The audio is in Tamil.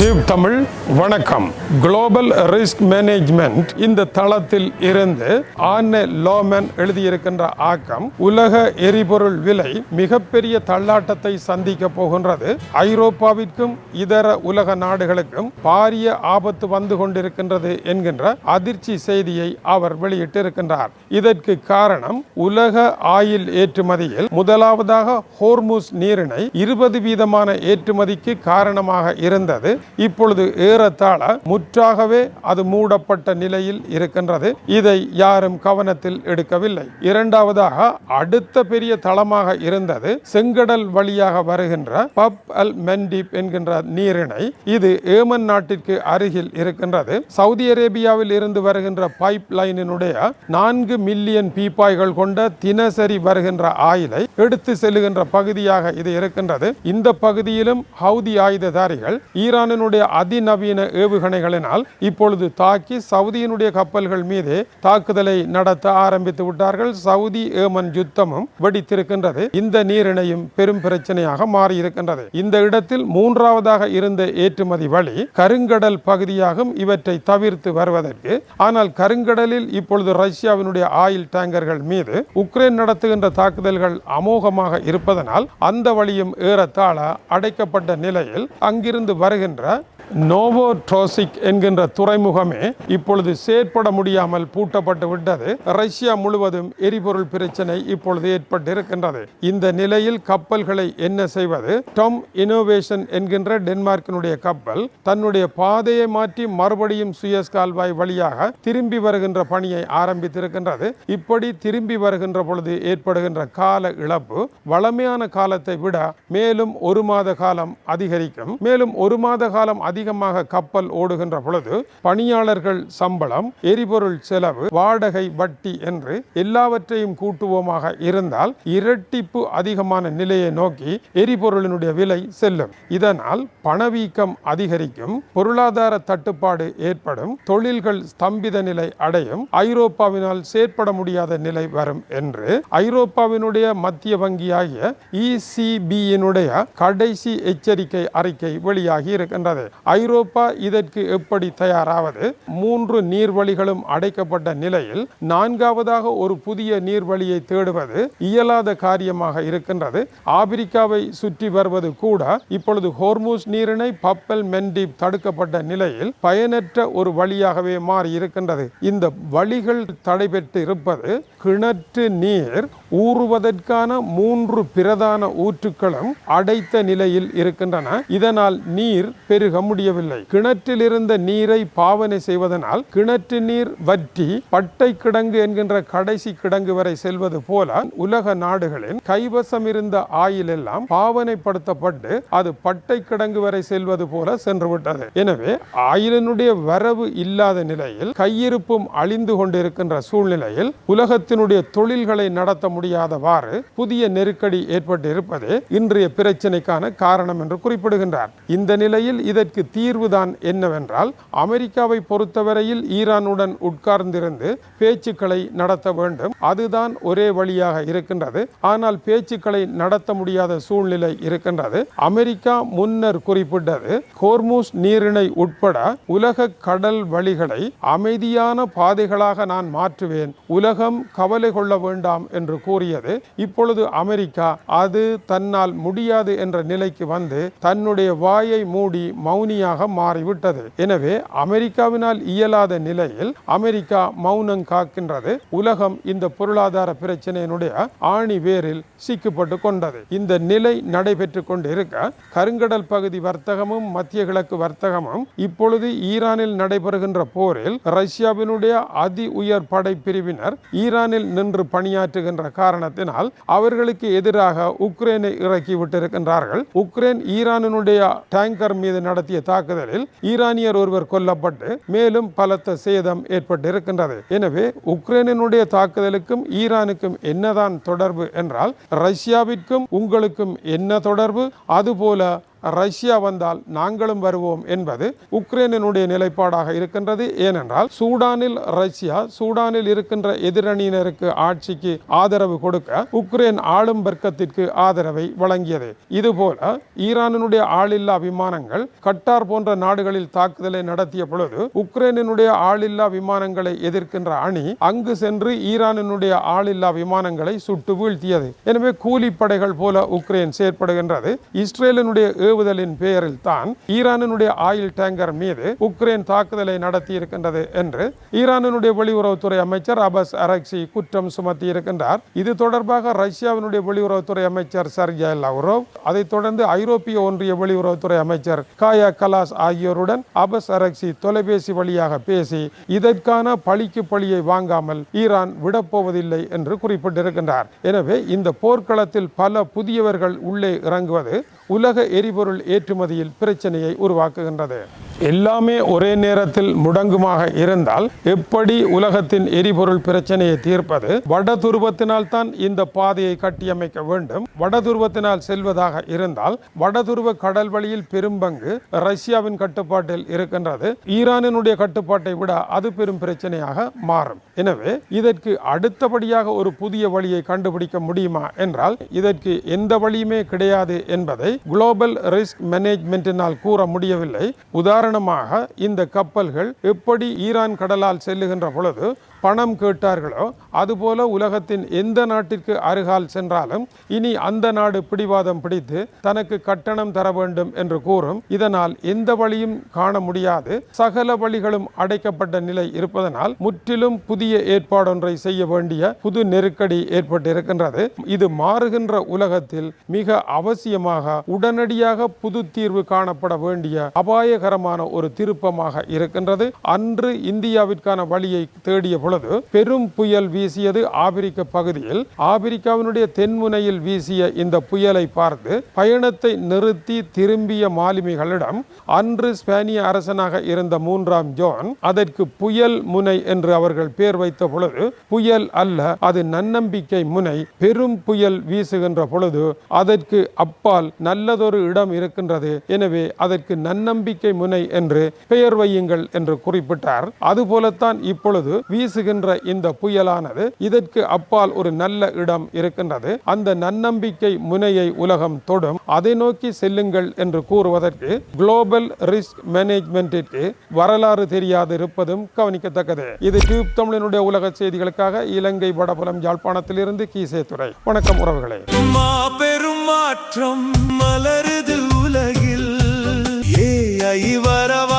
டியூப் தமிழ் வணக்கம். குளோபல் ரிஸ்க் மேனேஜ்மெண்ட் இந்த தளத்தில் இருந்து ஆர்னே லோமன் எழுதியிருக்கின்ற ஆக்கம், உலக எரிபொருள் விலை மிகப்பெரிய தள்ளாட்டத்தை சந்திக்க போகின்றது, ஐரோப்பாவிற்கும் இதர உலக நாடுகளுக்கும் பாரிய ஆபத்து வந்து கொண்டிருக்கின்றது என்கின்ற அதிர்ச்சி செய்தியை அவர் வெளியிட்டிருக்கின்றார். இதற்கு காரணம் உலக ஆயில் ஏற்றுமதியில் முதலாவதாக ஹோர்முஸ் நீரிணை 20% ஏற்றுமதிக்கு காரணமாக இருந்தது. இப்பொழுது ஏறத்தாழ முற்றாகவே அது மூடப்பட்ட நிலையில் இருக்கின்றது. இதை யாரும் கவனத்தில் எடுக்கவில்லை. இரண்டாவதாக அடுத்த பெரிய தளமாக இருந்தது செங்கடல் வழியாக வருகின்ற பப் அல் மெண்டீப் என்கின்ற நீரிணை. இது ஏமன் நாட்டிற்கு அருகில் இருக்கின்றது. சவுதி அரேபியாவில் இருந்து வருகின்ற பைப் லைனினுடைய 4 மில்லியன் பீப்பாய்கள் கொண்ட தினசரி வருகின்ற ஆயிலை எடுத்து செல்லுகின்ற பகுதியாக இது இருக்கின்றது. இந்த பகுதியிலும் ஹவுதி ஆயுததாரிகள் ஈரானினுடைய அதிநவீன ஏவுகணைகளினால் இப்பொழுது தாக்கி சவுதியினுடைய கப்பல்கள் மீது தாக்குதலை நடத்த ஆரம்பித்து விட்டார்கள். சவுதி ஏமன் யுத்தமும் வெடித்திருக்கின்றது. இந்த நீரிணையும் பெரும் பிரச்சனையாக மாறியிருக்கின்றது. இந்த இடத்தில் மூன்றாவதாக இருந்த ஏற்றுமதி வழி கருங்கடல் பகுதியாகும், இவற்றை தவிர்த்து வருவதற்கு. ஆனால் கருங்கடலில் இப்பொழுது ரஷ்யாவினுடைய ஆயில் டேங்கர்கள் மீது உக்ரைன் நடத்துகின்ற தாக்குதல்கள் அமோகமாக இருப்பதனால் அந்த வழியும் ஏறத்தாழ அடைக்கப்பட்ட நிலையில் அங்கிருந்து வருகின்ற நோவோட்ரோசிக் என்கின்ற துறைமுகமே இப்பொழுது செயற்பட முடியாமல் பூட்டப்பட்டு விட்டது. ரஷ்யா முழுவதும் எரிபொருள் பிரச்சனை இப்பொழுது ஏற்பட்டிருக்கின்றது. இந்த நிலையில் கப்பல்களை என்ன செய்வது? டம் இனோவேஷன் என்கின்ற டென்மார்க்கினுடைய கப்பல் தன்னுடைய பாதையை மாற்றி மறுபடியும் சுயஸ் கால்வாய் வழியாக திரும்பி வருகின்ற பணியை ஆரம்பித்திருக்கின்றது. இப்படி திரும்பி வருகின்ற பொழுது ஏற்படுகின்ற கால இழப்பு வளமையான காலத்தை விட மேலும் 1 மாத காலம் அதிகரிக்கும். மேலும் 1 மாத காலம் அதிகமாக கப்பல் ஓடுகின்ற பொழுது பணியாளர்கள் சம்பளம், எரிபொருள் செலவு, வாடகை, வட்டி என்று எல்லாவற்றையும் கூட்டுவோமாக இருந்தால் இரட்டிப்பு அதிகமான நிலையை நோக்கி எரிபொருளினுடைய விலை செல்லும். இதனால் பணவீக்கம் அதிகரிக்கும், பொருளாதார தட்டுப்பாடு ஏற்படும், தொழில்கள் ஸ்தம்பித நிலை அடையும், ஐரோப்பாவினால் செயற்பட முடியாத நிலை வரும் என்று ஐரோப்பாவினுடைய மத்திய வங்கியாகிய ECB-யினுடைய கடைசி எச்சரிக்கை அறிக்கை வெளியாகி இருக்கின்றது. ஐரோப்பா இதற்கு எப்படி தயாராவது? 3 நீர்வழிகளும் அடைக்கப்பட்ட நிலையில் 4வதாக ஒரு புதிய நீர்வழியை தேடுவது இயலாத காரியமாக இருக்கின்றது. ஆப்பிரிக்காவை சுற்றி வருவது கூட இப்பொழுது ஹோர்முஸ் நீரிணை பப் அல் மெண்டீப் தடுக்கப்பட்ட நிலையில் பயனற்ற ஒரு வழியாகவே மாறி இருக்கின்றது. இந்த வழிகள் தடைபெற்று இருப்பது கிணற்று நீர் ஊறுவதற்கான 3 பிரதான ஊற்றுக்களும் அடைத்த நிலையில் இருக்கின்றன. இதனால் நீர் பெருக முடியவில்லை. கிணற்றில் இருந்த நீரை பாவனை செய்வதனால் கிணற்று நீர் வற்றி பட்டை கிடங்கு என்கின்ற கடைசி கிடங்கு வரை செல்வது போல உலக நாடுகளின் கைவசம் இருந்த ஆயில் எல்லாம் பாவனைப்படுத்தப்பட்டு அது பட்டை கிடங்கு வரை செல்வது போல சென்றுவிட்டது. எனவே ஆயிலினுடைய வரவு இல்லாத நிலையில் கையிருப்பும் அழிந்து கொண்டிருக்கின்ற சூழ்நிலையில் உலகத்தினுடைய தொழில்களை நடத்த முடியாதவாறு புதிய நெருக்கடி ஏற்பட்டு இருப்பதே இன்றைய பிரச்சனைக்கான காரணம் என்று குறிப்பிடுகின்றார். இந்த நிலையில் இதற்கு தீர்வுதான் என்னவென்றால், அமெரிக்காவை பொறுத்தவரையில் ஈரானுடன் உட்கார்ந்திருந்து பேச்சுக்களை நடத்த வேண்டும். அதுதான் ஒரே வழியாக இருக்கின்றது. ஆனால் பேச்சுக்களை நடத்த முடியாத சூழ்நிலை இருக்கின்றது. அமெரிக்கா முன்னர் குறிப்பிட்டது ஹோர்முஸ் நீரிணை உட்பட உலக கடல் வழிகளை அமைதியான பாதைகளாக நான் மாற்றுவேன், உலகம் கவலை கொள்ள வேண்டாம் என்று கூறியது. இப்பொழுது அமெரிக்கா அது தன்னால் முடியாது என்ற நிலைக்கு வந்து தன்னுடைய வாயை மூடி மௌனியாக மாறிவிட்டது. எனவே அமெரிக்காவினால் இயலாத நிலையில் அமெரிக்கா மௌனம் காக்கின்றது. உலகம் இந்த பொருளாதார பிரச்சனையினுடைய ஆணி வேரில் சிக்கப்பட்டு கொண்டது. இந்த நிலை நடைபெற்று கொண்டிருக்க கருங்கடல் பகுதி வர்த்தகமும் மத்திய கிழக்கு வர்த்தகமும் இப்பொழுது ஈரானில் நடைபெறுகின்ற போரில் ரஷ்யாவினுடைய அதி உயர் படை பிரிவினர் ஈரானில் நின்று பணியாற்றுகின்ற காரணத்தினால் அவர்களுக்கு எதிராக உக்ரைனை இறக்கி விட்டிருக்கின்றார்கள். உக்ரைன் ஈரானினுடைய டேங்கர் மீது நடத்திய தாக்குதலில் ஈரானியர் ஒருவர் கொல்லப்பட்டு மேலும் பலத்த சேதம் ஏற்பட்டிருக்கின்றது. எனவே உக்ரைனினுடைய தாக்குதலுக்கும் ஈரானுக்கும் என்னதான் தொடர்பு என்றால், ரஷ்யாவிற்கும் உங்களுக்கும் என்ன தொடர்பு? அதுபோல ரஷ்யா வந்தால் நாங்களும் வருவோம் என்பது உக்ரைனினுடைய நிலைப்பாடாக இருக்கின்றது. ஏனென்றால் சூடானில் ரஷ்யா சூடானில் இருக்கின்ற எதிரணியினருக்கு ஆட்சிக்கு ஆதரவு கொடுக்க உக்ரைன் ஆளும் வர்க்கத்திற்கு ஆதரவை வழங்கியது. இதுபோல ஈரானினுடைய ஆளில்லா விமானங்கள் கட்டார் போன்ற நாடுகளில் தாக்குதலை நடத்திய பொழுது உக்ரைனினுடைய ஆளில்லா விமானங்களை எதிர்க்கின்ற அணி அங்கு சென்று ஈரானினுடைய ஆளில்லா விமானங்களை சுட்டு வீழ்த்தியது. எனவே கூலிப்படைகள் போல உக்ரைன் செயற்படுகின்றது. இஸ்ரேலினுடைய ஏவுதலின் பெயரில் தான் ஈரானினுடைய ஆயில் டேங்கர் மீது உக்ரைன் தாக்குதலை நடத்தி இருக்கின்றது என்று ஈரானினுடைய வெளியுறவுத்துறை அமைச்சர் அபாஸ் அரக்சி குற்றம் சுமத்தி இருக்கின்றார். இது தொடர்பாக ரஷ்யாவினுடைய வெளியுறவுத்துறை அமைச்சர் சர்ஜே லவ்ரோவ், அதைத் தொடர்ந்து ஐரோப்பிய ஒன்றிய வெளியுறவுத்துறை அமைச்சர் காயா கலாஸ் ஆகியோருடன் அபாஸ் அரக்சி தொலைபேசி வழியாக பேசி இதற்கான பழிக்கு பழியை வாங்காமல் ஈரான் விடப்போவதில்லை என்று குறிப்பிட்டிருக்கின்றார். எனவே இந்த போர்க்களத்தில் பல புதியவர்கள் உள்ளே இறங்குவது உலக எரிபொருள் ஏற்றுமதியில் பிரச்சனையை உருவாக்குகின்றது. எல்லாமே ஒரே நேரத்தில் முடங்குமாக இருந்தால் எப்படி உலகத்தின் எரிபொருள் பிரச்சனையை தீர்ப்பது? வட துருவத்தினால் தான் இந்த பாதையை கட்டியமைக்க வேண்டும். வட துருவத்தினால் செல்வதாக இருந்தால் வடதுருவ கடல் வழியில் பெரும்பங்கு ரஷ்யாவின் கட்டுப்பாட்டில் இருக்கின்றது. ஈரானினுடைய கட்டுப்பாட்டை விட அது பெரும் பிரச்சனையாக மாறும். எனவே இதற்கு அடுத்தபடியாக ஒரு புதிய வழியை கண்டுபிடிக்க முடியுமா என்றால் இதற்கு எந்த வழியுமே கிடையாது என்பதை குளோபல் ரிஸ்க் மேனேஜ்மென்ட்டினால் கூற முடியவில்லை. உதாரணமாக இந்த கப்பல்கள் எப்படி ஈரான் கடலால் செல்லுகின்ற பொழுது பணம் கேட்டார்களோ அதுபோல உலகத்தின் எந்த நாட்டிற்கு அருகால் சென்றாலும் இனி அந்த நாடு பிடிவாதம் பிடித்து தனக்கு கட்டணம் தர வேண்டும் என்று கூறும். இதனால் எந்த வழியும் காண முடியாது. சகல வழிகளும் அடைக்கப்பட்ட நிலை இருப்பதனால் முற்றிலும் புதிய ஏற்பாடொன்றை செய்ய வேண்டிய புது நெருக்கடி ஏற்பட்டிருக்கின்றது. இது மாறுகின்ற உலகத்தில் மிக அவசியமாக உடனடியாக புது தீர்வு காணப்பட வேண்டிய அபாயகரமான ஒரு திருப்பமாக இருக்கின்றது. அன்று இந்தியாவிற்கான வழியை தேடிய பொழுது பெரும் புயல் வீசியது ஆபிரிக்க பகுதியில். ஆபிரிக்காவினுடைய தென்முனையில் வீசிய இந்த புயலை பார்த்து பயணத்தை நிறுத்தி திரும்பிய மாலுமிகளிடம் அன்று ஸ்பானிய அரசனாக இருந்த 3ஆம் ஜான் அதற்கு புயல் முனை என்று அவர்கள் பெயர் வைத்த பொழுது புயல் அல்ல, அது நன்னம்பிக்கை முனை. பெரும் புயல் வீசுகின்ற பொழுது அதற்கு அப்பால் நல்லதொரு இடம் இருக்கின்றது, எனவே அதற்கு நன்னம்பிக்கை முனை என்று பெயர் வையுங்கள் என்று குறிப்பிட்டார். அதுபோலத்தான் இப்பொழுது வீசுகின்ற இந்த புயலானது இதற்கு அப்பால் ஒரு நல்ல இடம் இருக்கின்றது, அந்த நன்னம்பிக்கை முனையை உலகம் தொடும், அதை நோக்கி செல்லுங்கள் என்று கூறுவதற்கு குளோபல் ரிஸ்க் மேனேஜ்மென்ட்டிற்கு வரலாறு தெரியாது இருப்பதும் கவனிக்கத்தக்கது. இது டியூப் தமிழினுடைய உலக செய்திகளுக்காக இலங்கை வடபுலம் யாழ்ப்பாணத்திலிருந்து கீசே துறை. வணக்கம் உறவுகளே. மாபெரும் மாற்றம் மலருது உலகில், ஏஐ வரவ